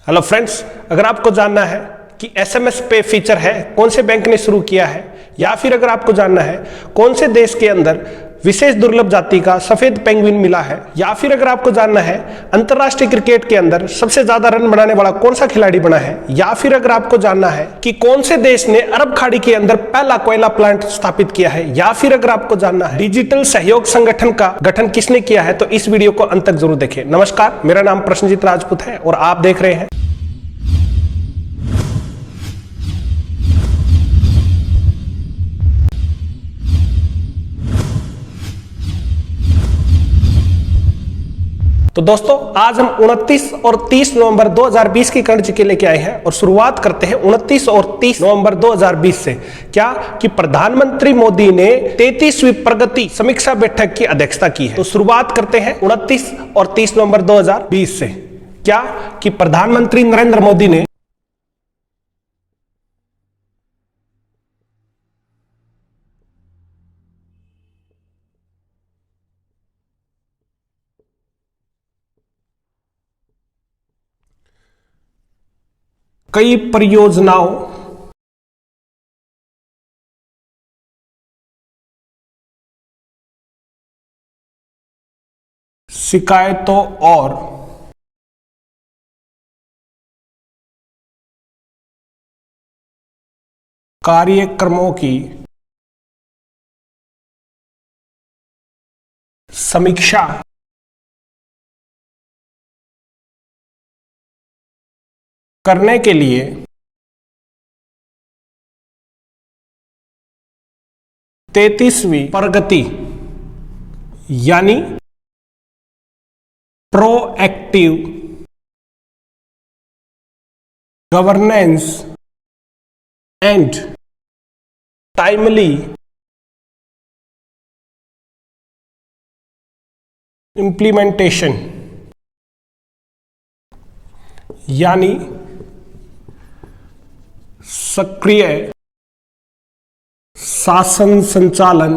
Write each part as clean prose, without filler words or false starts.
Hello friends, अगर आपको जानना है कि एसएमएस पे फीचर है कौन से बैंक ने शुरू किया है, या फिर अगर आपको जानना है कौन से देश के अंदर विशेष दुर्लभ जाति का सफेद पेंगुइन मिला है, या फिर अगर आपको जानना है अंतरराष्ट्रीय क्रिकेट के अंदर सबसे ज्यादा रन बनाने वाला कौन सा खिलाड़ी बना है, या फिर अगर आपको जानना है कि कौन से देश ने अरब खाड़ी के अंदर पहला कोयला प्लांट स्थापित किया है, या फिर अगर आपको जानना है डिजिटल सहयोग संगठन का गठन किसने किया है, तो इस वीडियो को अंत तक जरूर देखें। नमस्कार, मेरा नाम प्रश्नजीत राजपूत है और आप देख रहे हैं तो दोस्तों, आज हम 29 और 30 नवंबर 2020 की करंट जीके लेके आए हैं और शुरुआत करते हैं 29 और 30 नवंबर 2020 से। क्या कि प्रधानमंत्री मोदी ने 33वीं प्रगति समीक्षा बैठक की अध्यक्षता की है। तो शुरुआत करते हैं 29 और 30 नवंबर 2020 से। क्या कि प्रधानमंत्री नरेंद्र मोदी ने कई परियोजनाओं शिकायतों और कार्यक्रमों की समीक्षा करने के लिए 33वीं प्रगति यानी proactive governance and timely implementation यानी सक्रिय शासन संचालन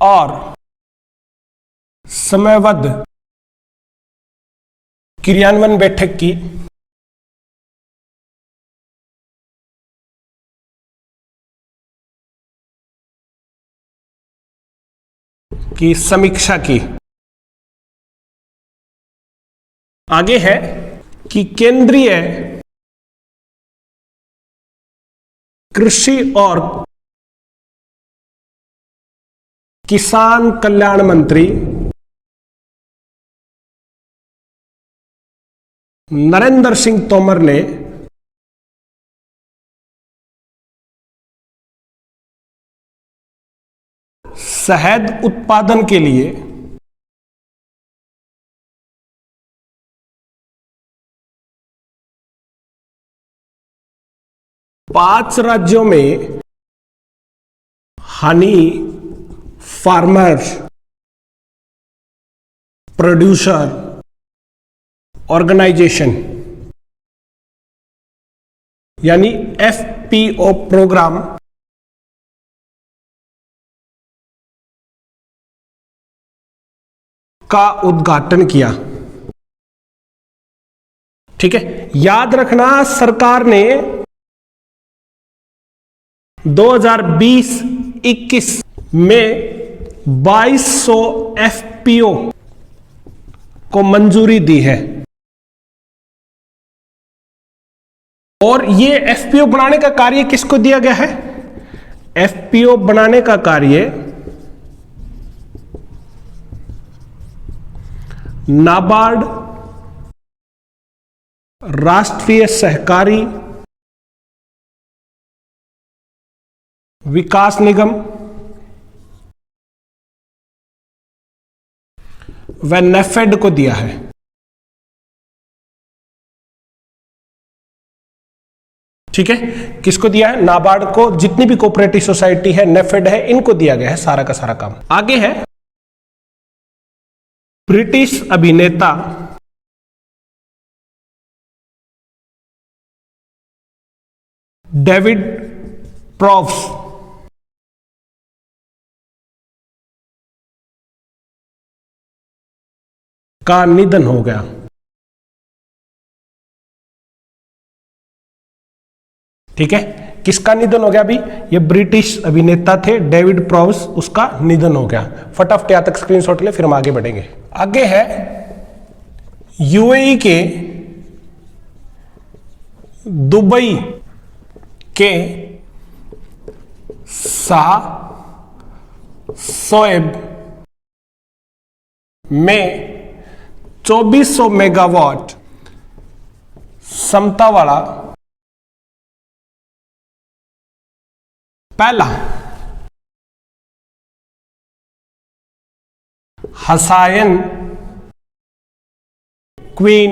और समयबद्ध क्रियान्वयन बैठक की समीक्षा की। आगे है कि केंद्रीय कृषि और किसान कल्याण मंत्री नरेंद्र सिंह तोमर ने शहद उत्पादन के लिए पांच राज्यों में हनी फार्मर्स प्रोड्यूसर ऑर्गेनाइजेशन यानी एफपीओ प्रोग्राम का उद्घाटन किया। ठीक है, याद रखना, सरकार ने 2020-21 में 2200 एफपीओ को मंजूरी दी है और ये एफपीओ बनाने का कार्य किसको दिया गया है? एफपीओ बनाने का कार्य नाबार्ड, राष्ट्रीय सहकारी विकास निगम व नेफेड को दिया है। ठीक है, किसको दिया है? नाबार्ड को, जितनी भी कोऑपरेटिव सोसाइटी है, नेफेड है, इनको दिया गया है सारा का सारा काम। आगे है ब्रिटिश अभिनेता डेविड प्रॉव्स का निधन हो गया। ठीक है, किसका निधन हो गया अभी? ये ब्रिटिश अभिनेता थे डेविड प्रोव्स, उसका निधन हो गया। फटाफट यहां तक स्क्रीनशॉट ले, फिर हम आगे बढ़ेंगे। आगे है यूएई के दुबई के शाह शोएब में 2400 मेगावाट क्षमता वाला पहला हसायन क्वीन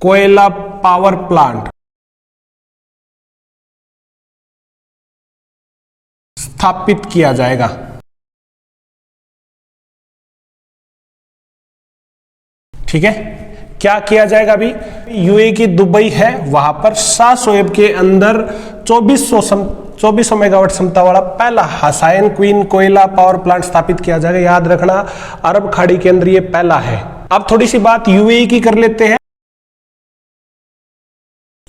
कोयला पावर प्लांट स्थापित किया जाएगा। ठीक है, क्या किया जाएगा? अभी यूएई की दुबई है, वहां पर शाह शोएब के अंदर 2400 मेगावाट क्षमता वाला पहला हसायन क्वीन कोयला पावर प्लांट स्थापित किया जाएगा। याद रखना, अरब खाड़ी के अंदर ये पहला है। अब थोड़ी सी बात यूएई की कर लेते हैं।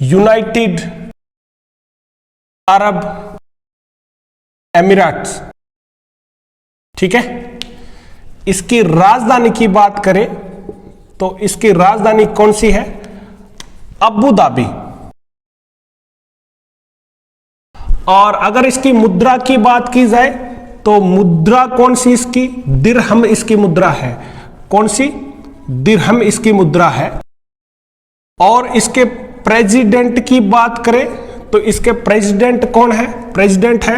United Arab Emirates. ठीक है, इसकी राजधानी की बात करें तो इसकी राजधानी कौन सी है? Abu Dhabi. और अगर इसकी मुद्रा की बात की जाए तो मुद्रा कौन सी इसकी? दिरहम इसकी मुद्रा है। कौन सी? दिरहम इसकी मुद्रा है। और इसके प्रेसिडेंट की बात करें तो इसके प्रेसिडेंट कौन है? प्रेसिडेंट है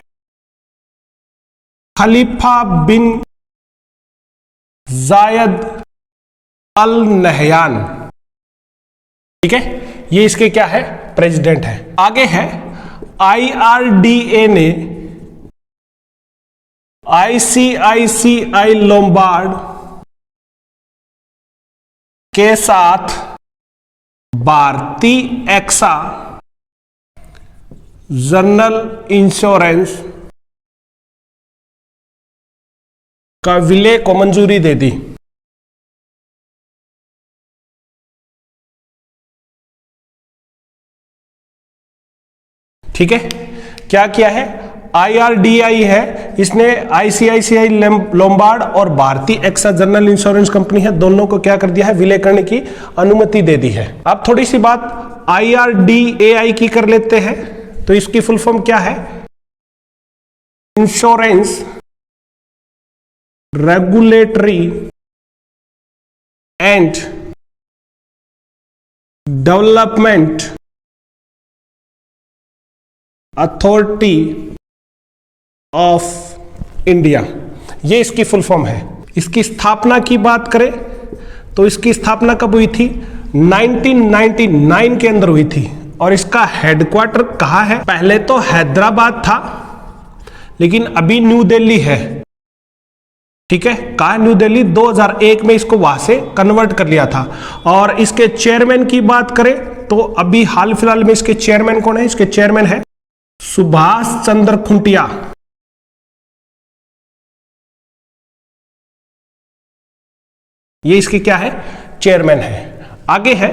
खलीफा बिन जायद अल नहयान। ठीक है, ये इसके क्या है? प्रेसिडेंट है। आगे है आईआरडीए ने आईसीआईसीआई लोम्बार्ड के साथ भारतीय एक्सा जनरल इंश्योरेंस का विलय को मंजूरी दे दी। ठीक है, क्या किया है? आईआरडीआई है, इसने आईसीआईसीआई लोम्बार्ड और भारतीय एक्सा जनरल इंश्योरेंस कंपनी है, दोनों को क्या कर दिया है? विलय करने की अनुमति दे दी है। अब थोड़ी सी बात आईआरडीएआई की कर लेते हैं। तो इसकी फुल फॉर्म क्या है? Insurance regulatory and development authority of India, ये इसकी फुल फॉर्म है। इसकी स्थापना की बात करें तो इसकी स्थापना कब हुई थी? 1999 के अंदर हुई थी। और इसका हेडक्वार्टर कहाँ है? पहले तो हैदराबाद था, लेकिन अभी न्यू दिल्ली है। ठीक है, कहाँ? न्यू दिल्ली। 2001 में इसको वहां से कन्वर्ट कर लिया था। और इसके चेयरमैन की बात करें तो अभी हाल फिलहाल में इसके चेयरमैन कौन है? इसके चेयरमैन है सुभाष चंद्र खुंटिया। ये इसकी क्या है? चेयरमैन है। आगे है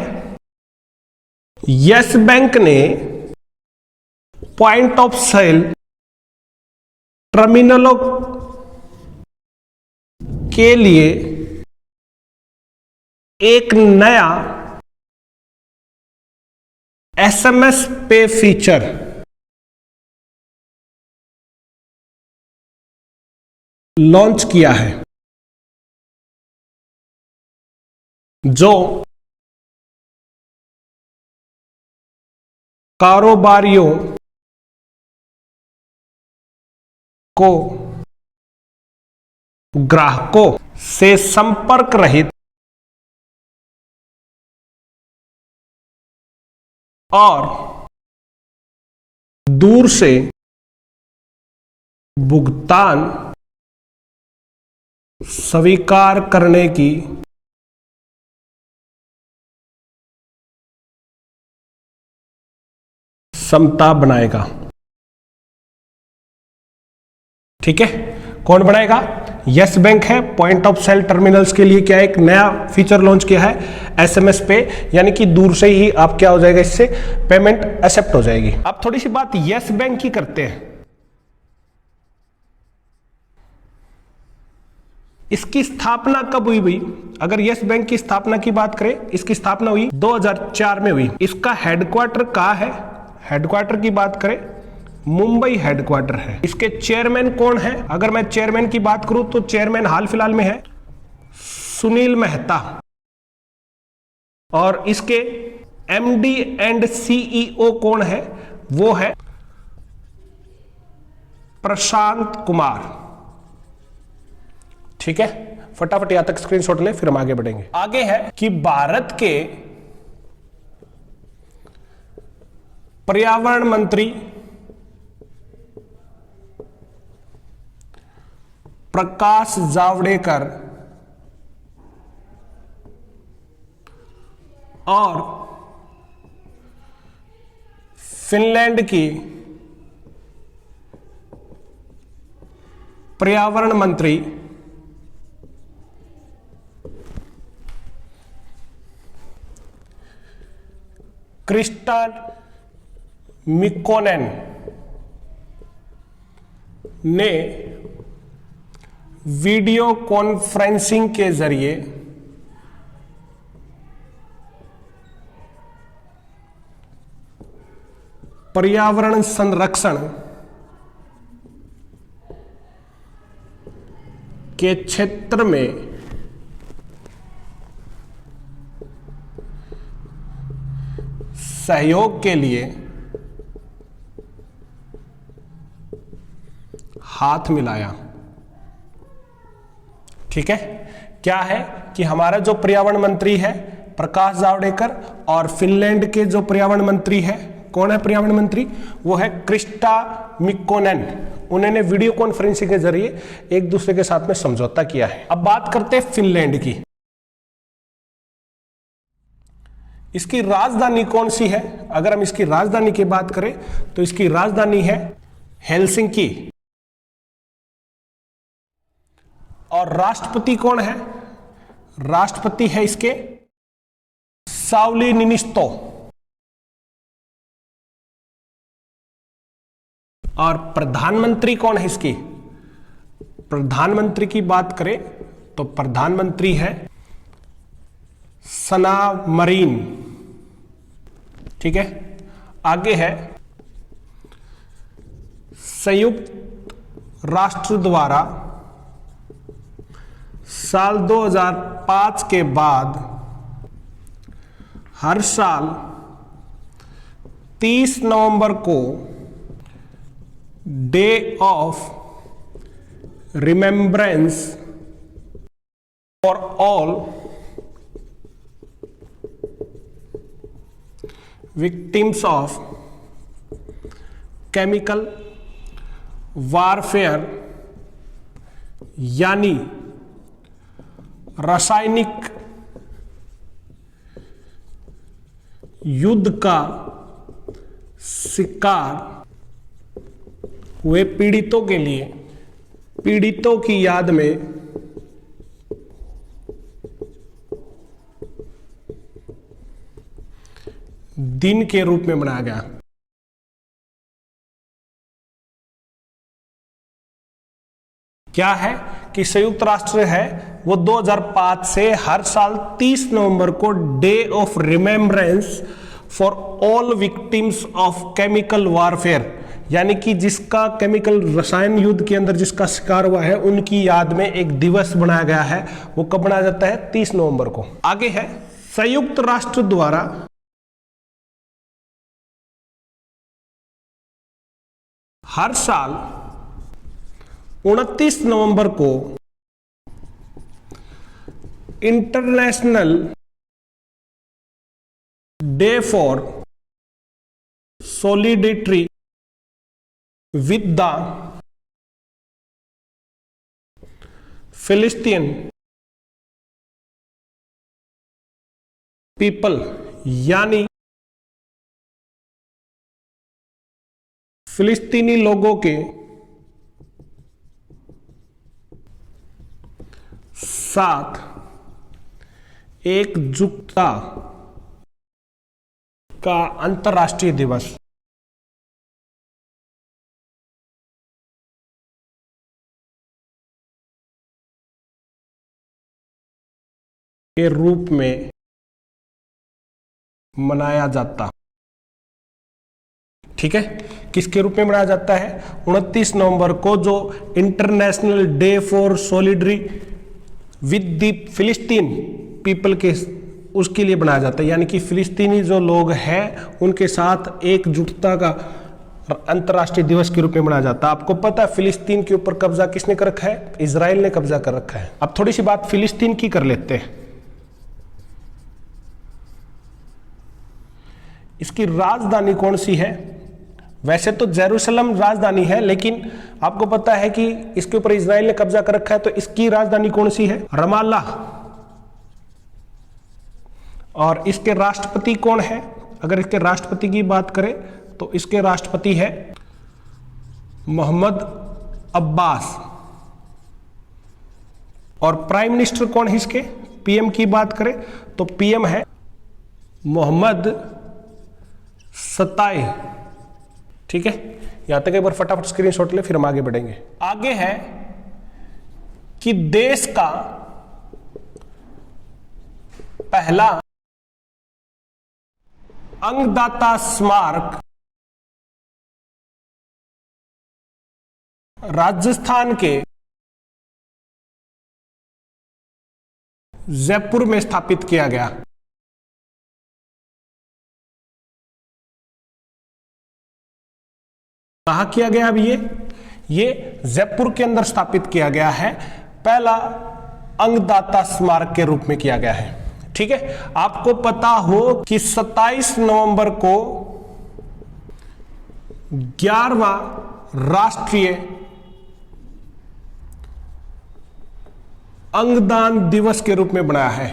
यस बैंक ने पॉइंट ऑफ सेल टर्मिनलों के लिए एक नया एसएमएस पे फीचर लॉन्च किया है, जो कारोबारियों को ग्राहकों से संपर्क रहित और दूर से भुगतान स्वीकार करने की क्षमता बनाएगा। ठीक है, कौन बनाएगा? यस बैंक है, पॉइंट ऑफ सेल टर्मिनल्स के लिए क्या एक नया फीचर लॉन्च किया है एसएमएस पे, यानी कि दूर से ही आप क्या हो जाएगा, इससे पेमेंट एक्सेप्ट हो जाएगी। अब थोड़ी सी बात यस बैंक की करते हैं। इसकी स्थापना कब हुई भाई? अगर यस बैंक की स्थापना की बात करें, इसकी स्थापना हुई 2004 में हुई। इसका हेडक्वार्टर कहाँ है? हेडक्वार्टर की बात करें, मुंबई हेडक्वार्टर है। इसके चेयरमैन कौन है? अगर मैं चेयरमैन की बात करूं तो चेयरमैन हाल फिलहाल में है सुनील मेहता, और इसके एमडी एंड सीईओ कौन है? वो है प्रशांत कुमार। ठीक है, फटाफट यहां तक स्क्रीनशॉट ले, फिर हम आगे बढ़ेंगे। आगे है कि भारत के पर्यावरण मंत्री प्रकाश जावड़ेकर और फिनलैंड की पर्यावरण मंत्री क्रिस्टा मिक्कोनेन ने वीडियो कॉन्फ्रेंसिंग के जरिए पर्यावरण संरक्षण के क्षेत्र में सहयोग के लिए हाथ मिलाया। ठीक है, क्या है कि हमारा जो पर्यावरण मंत्री है प्रकाश जावड़ेकर और फिनलैंड के जो पर्यावरण मंत्री है, कौन है पर्यावरण मंत्री? वो है क्रिस्टा मिक्कोनेन। उन्होंने वीडियो कॉन्फ्रेंसिंग के जरिए एक दूसरे के साथ में समझौता किया है। अब बात करते हैं फिनलैंड की। इसकी राजधानी कौन सी है? अगर हम इसकी राजधानी की बात करें तो इसकी राजधानी है हेलसिंकी। और राष्ट्रपति कौन है? राष्ट्रपति है इसके साउली निनिस्तो। और प्रधानमंत्री कौन है इसकी? प्रधानमंत्री की बात करें तो प्रधानमंत्री है सना मरीन। ठीक है, आगे है संयुक्त राष्ट्र द्वारा साल 2005 के बाद हर साल 30 नवंबर को day of remembrance for all victims of chemical warfare, यानी रासायनिक युद्ध का शिकार हुए पीड़ितों के लिए, पीड़ितों की याद में दिन के रूप में मनाया गया। क्या है कि संयुक्त राष्ट्र है वो 2005 से हर साल 30 नवंबर को day of remembrance for all victims of chemical warfare, यानी कि जिसका केमिकल रसायन युद्ध के अंदर जिसका शिकार हुआ है उनकी याद में एक दिवस बनाया गया है। वो कब बनाया जाता है? 30 नवंबर को। आगे है संयुक्त राष्ट्र द्वारा हर साल 29 नवंबर को international day for solidarity with the फिलिस्तीन पीपल, यानी फिलिस्तीनी लोगों के साथ एकजुटता का अंतर्राष्ट्रीय दिवस के रूप में मनाया जाता। ठीक है, किसके रूप में मनाया जाता है? 29 नवंबर को जो international day for सॉलिडरी with the फिलिस्तीन पीपल के उसके लिए बनाया जाता है, यानी कि फिलिस्तीनी जो लोग हैं उनके साथ एकजुटता का अंतर्राष्ट्रीय दिवस के रूप में मनाया जाता है। आपको पता है फिलिस्तीन के ऊपर कब्जा किसने कर रखा है? इजराइल ने कब्जा कर रखा है। अब थोड़ी सी बात फिलिस्तीन की कर लेते हैं। इसकी राजधानी कौन सी है? वैसे तो जेरूसलम राजधानी है, लेकिन आपको पता है कि इसके ऊपर इजराइल ने कब्जा कर रखा है, तो इसकी राजधानी कौन सी है? रमाल्ला। और इसके राष्ट्रपति कौन है? अगर इसके राष्ट्रपति की बात करें तो इसके राष्ट्रपति है मोहम्मद अब्बास। और प्राइम मिनिस्टर कौन है इसके? पीएम की बात करें तो पीएम है मोहम्मद सताई। ठीक है, यहां तक एक बार फटाफट स्क्रीनशॉट ले, फिर हम आगे बढ़ेंगे। आगे है कि देश का पहला अंगदाता स्मारक राजस्थान के जयपुर में स्थापित किया गया। कहां किया गया? अब ये जयपुर के अंदर स्थापित किया गया है, पहला अंगदाता स्मारक के रूप में किया गया है। ठीक है, आपको पता हो कि 27 नवंबर को 11वां राष्ट्रीय अंगदान दिवस के रूप में बनाया है।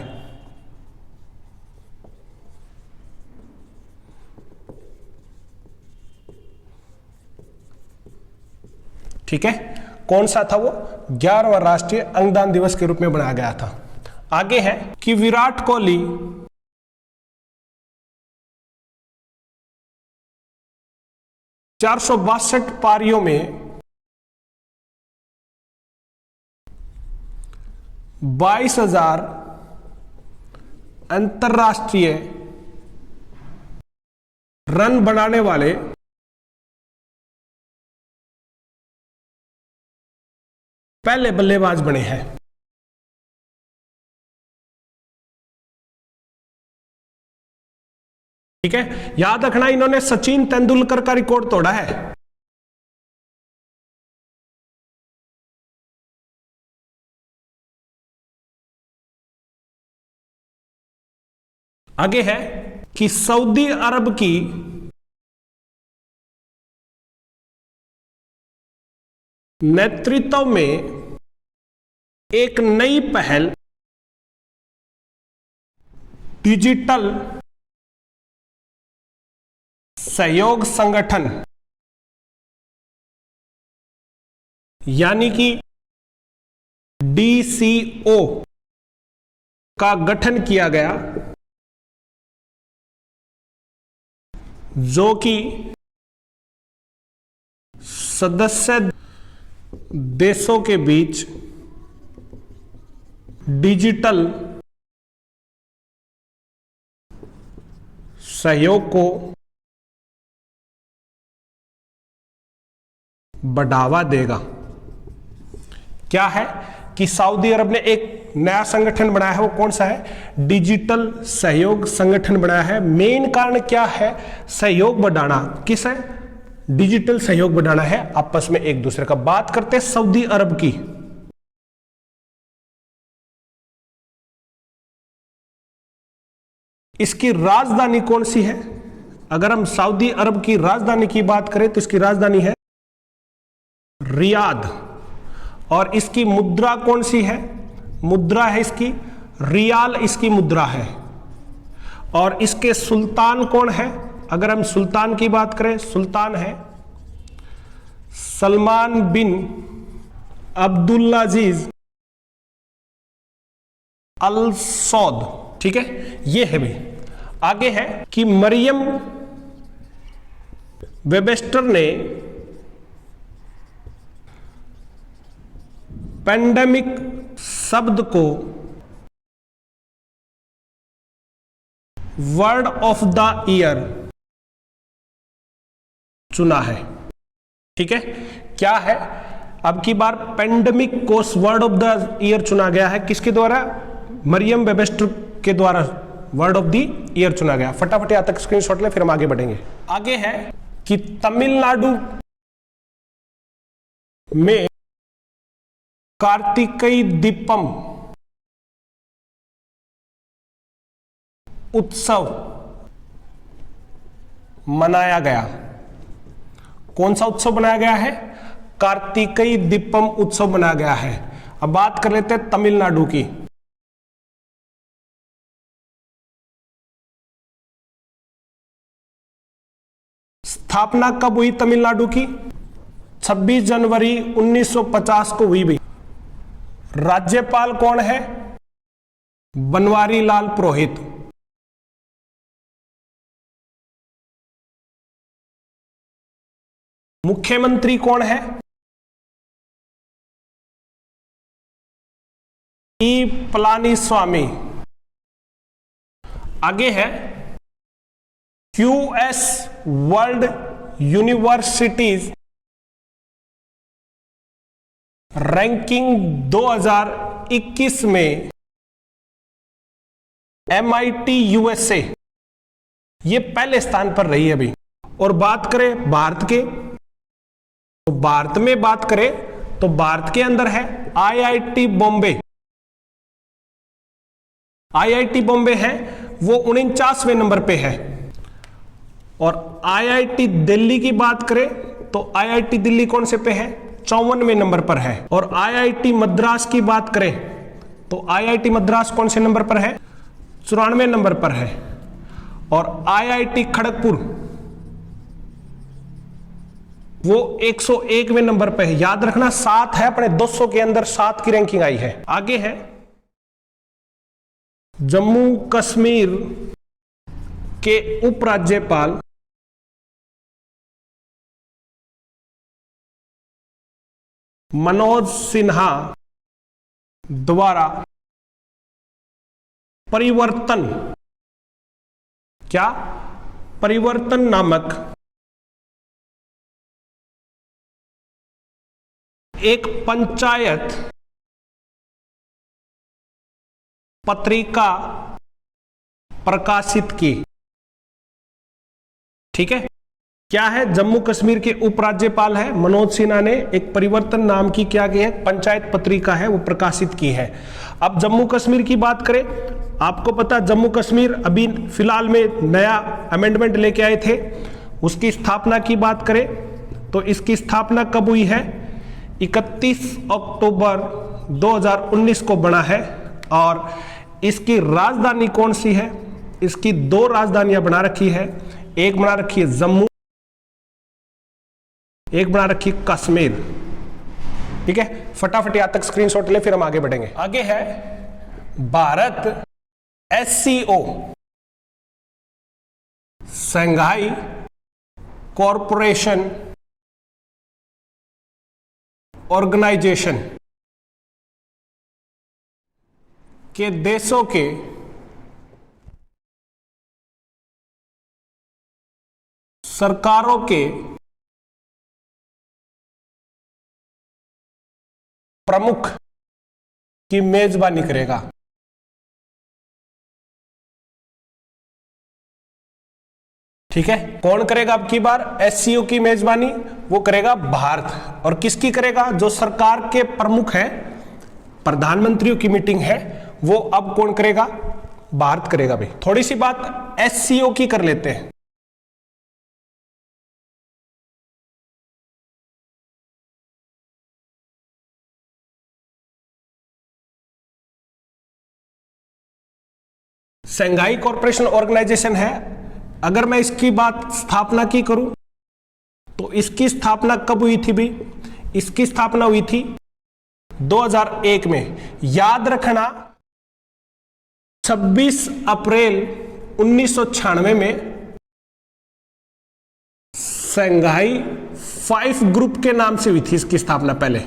ठीक है, कौन सा था वो? 11वां राष्ट्रीय अंगदान दिवस के रूप में बनाया गया था। आगे है कि विराट कोहली 462 पारियों में 22,000 अंतरराष्ट्रीय रन बनाने वाले पहले बल्लेबाज बने हैं। ठीक है, याद रखना इन्होंने सचिन तेंदुलकर का रिकॉर्ड तोड़ा है। आगे है कि सऊदी अरब की नेतृत्व में एक नई पहल डिजिटल सहयोग संगठन यानी कि DCO का गठन किया गया, जो कि सदस्य देशों के बीच डिजिटल सहयोग को बढ़ावा देगा। क्या है कि सऊदी अरब ने एक नया संगठन बनाया है, वो कौन सा है? डिजिटल सहयोग संगठन बनाया है। मेन कारण क्या है? सहयोग बढ़ाना। किस है? डिजिटल सहयोग बढ़ाना है आपस में एक दूसरे का। बात करते हैं सऊदी अरब की। इसकी राजधानी कौन सी है? अगर हम सऊदी अरब की राजधानी की बात करें तो इसकी राजधानी है रियाद। और इसकी मुद्रा कौन सी है? मुद्रा है इसकी रियाल, इसकी मुद्रा है। और इसके सुल्तान कौन है? अगर हम सुल्तान की बात करें, सुल्तान है सलमान बिन अब्दुल्लाजीज अल सौद, ठीक है, ये है भाई। आगे है कि मरियम वेबस्टर ने पेंडेमिक शब्द को वर्ड ऑफ द ईयर चुना है, ठीक है। क्या है, अब की बार पेंडेमिक को वर्ड ऑफ द ईयर चुना गया है, किसके द्वारा? मरियम वेबस्टर के द्वारा वर्ड ऑफ द ईयर चुना गया। फटाफट यहां तक स्क्रीनशॉट ले, फिर हम आगे बढ़ेंगे। आगे है कि तमिलनाडु में कार्तिकेय दीपम उत्सव मनाया गया। कौन सा उत्सव मनाया गया है? कार्तिकेय दीपम उत्सव मनाया गया है। अब बात कर लेते हैं तमिलनाडु की। स्थापना कब हुई तमिलनाडु की? 26 जनवरी 1950 को हुई भाई। राज्यपाल कौन है? बनवारी लाल पुरोहित। मुख्यमंत्री कौन है? ई पलानीस्वामी। आगे है क्यूएस वर्ल्ड यूनिवर्सिटीज रैंकिंग 2021 में MIT USA ये पहले स्थान पर रही है भाई। और बात करें भारत के, तो भारत में बात करें तो भारत के अंदर है IIT बॉम्बे। IIT बॉम्बे है वो 49वें नंबर पे है। और IIT दिल्ली की बात करें तो IIT दिल्ली कौन से पे है? 54वें नंबर पर है। और IIT मद्रास की बात करें तो IIT मद्रास कौन से नंबर पर है? 94वें नंबर पर है। और IIT खड़गपुर वो 101वें नंबर पे है। याद रखना 7 है, अपने 200 के अंदर 7 की रैंकिंग आई है। आगे है जम्मू कश्मीर के उपराज्यपाल मनोज सिन्हा द्वारा परिवर्तन, क्या? परिवर्तन नामक एक पंचायत पत्रिका प्रकाशित की, ठीक है। क्या है? जम्मू कश्मीर के उपराज्यपाल है मनोज सिन्हा ने एक परिवर्तन नाम की क्या की है? पंचायत पत्रिका है वो प्रकाशित की है। अब जम्मू कश्मीर की बात करें, आपको पता जम्मू कश्मीर अभी फिलहाल में नया अमेंडमेंट लेके आए थे। उसकी स्थापना की बात करें तो इसकी स्थापना कब हुई है? 31 अक्टूबर 2019 को बना है। और इसकी राजधानी कौन सी है? इसकी 2 राजधानियां बना रखी है, एक बना रखी है जम्मू, एक बना रखी है कश्मीर, ठीक है। फटाफट यहां तक स्क्रीनशॉट ले, फिर हम आगे बढ़ेंगे। आगे है Bharat SCO Shanghai corporation organisation के देशों के सरकारों के प्रमुख की मेजबानी करेगा। ठीक है, कौन करेगा अब की बार SCO की मेजबानी? वो करेगा भारत। और किसकी करेगा? जो सरकार के प्रमुख हैं, प्रधानमंत्रियों की मीटिंग है, वो अब कौन करेगा? भारत करेगा भाई। थोड़ी सी बात SCO की कर लेते हैं। शंघाई कॉरपोरेशन ऑर्गेनाइजेशन है। अगर मैं इसकी बात स्थापना की करूं तो इसकी स्थापना कब हुई थी भाई? इसकी स्थापना हुई थी 2001 में। याद रखना 26 अप्रैल 1996 में शंघाई 5 ग्रुप के नाम से हुई थी इसकी स्थापना पहले,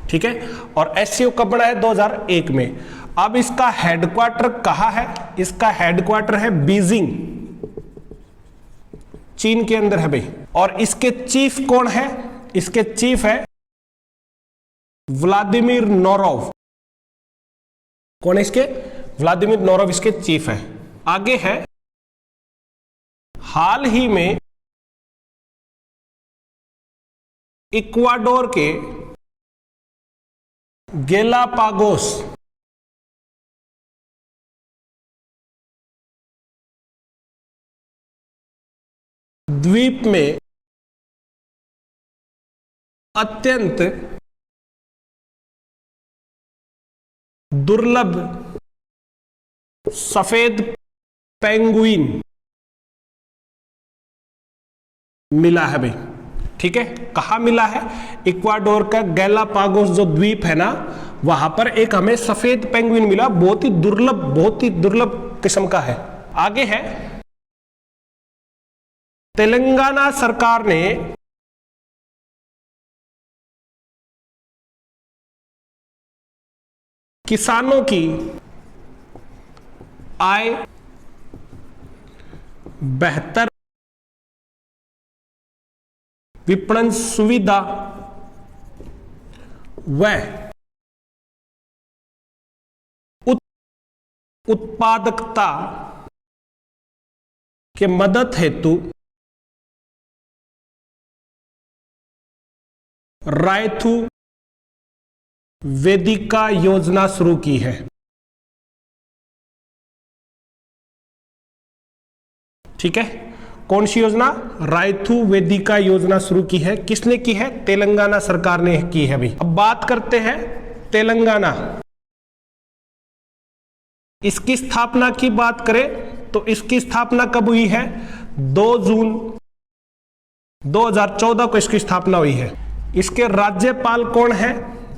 ठीक है। और एससीओ कब बना है? 2001 में। अब इसका हेडक्वार्टर कहां है? इसका हेडक्वार्टर है बीजिंग, चीन के अंदर है भाई। और इसके चीफ कौन है? इसके चीफ है व्लादिमीर नोरोव। कौन है इसके? व्लादिमीर नोरोव इसके चीफ है। आगे है, हाल ही में इक्वाडोर के गेलापागोस द्वीप में अत्यंत दुर्लभ सफेद पेंगुइन मिला है भाई, ठीक है। कहां मिला है? इक्वाडोर का गैलापागोस जो द्वीप है ना, वहां पर एक हमें सफेद पेंगुइन मिला, बहुत ही दुर्लभ किस्म का है। आगे है, तेलंगाना सरकार ने किसानों की आय बेहतर विपणन सुविधा व उत्पादकता के मदद हेतु रायथू वेदिका योजना शुरू की है, ठीक है। कौन सी योजना? रायथू वेदिका योजना शुरू की है। किसने की है? तेलंगाना सरकार ने की है भाई। अब बात करते हैं तेलंगाना। इसकी स्थापना की बात करें तो इसकी स्थापना कब हुई है? 2 जून 2014 को इसकी स्थापना हुई है। इसके राज्यपाल कौन है?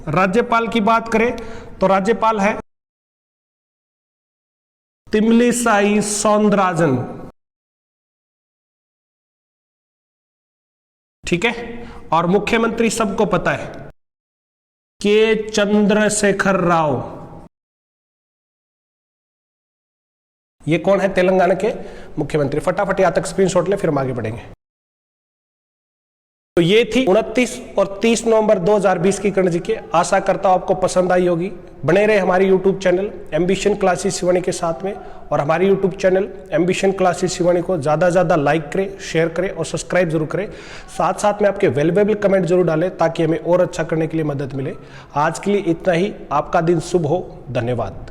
राज्यपाल की बात करें तो राज्यपाल है तिमिलिसाई सौंदरराजन, ठीक है। और मुख्यमंत्री सबको पता है, के चंद्रशेखर राव। ये कौन है? तेलंगाना के मुख्यमंत्री। फटाफट यहां तक स्क्रीनशॉट ले, फिर हम आगे बढ़ेंगे। तो ये थी 29 और 30 नवंबर 2020 की कर्ण जी के। आशा करता हूं आपको पसंद आई होगी। बने रहे हमारी YouTube channel ambition classes Shivani के साथ में, और हमारी YouTube channel ambition classes Shivani को ज़्यादा से ज़्यादा लाइक करें, शेयर करें और सब्सक्राइब जरूर करें। साथ साथ में आपके वैल्यूएबल कमेंट जरूर डालें ताकि हमें और अच्छा करने के लिए मदद मिले। आज के लिए इतना ही। आपका दिन शुभ हो। धन्यवाद।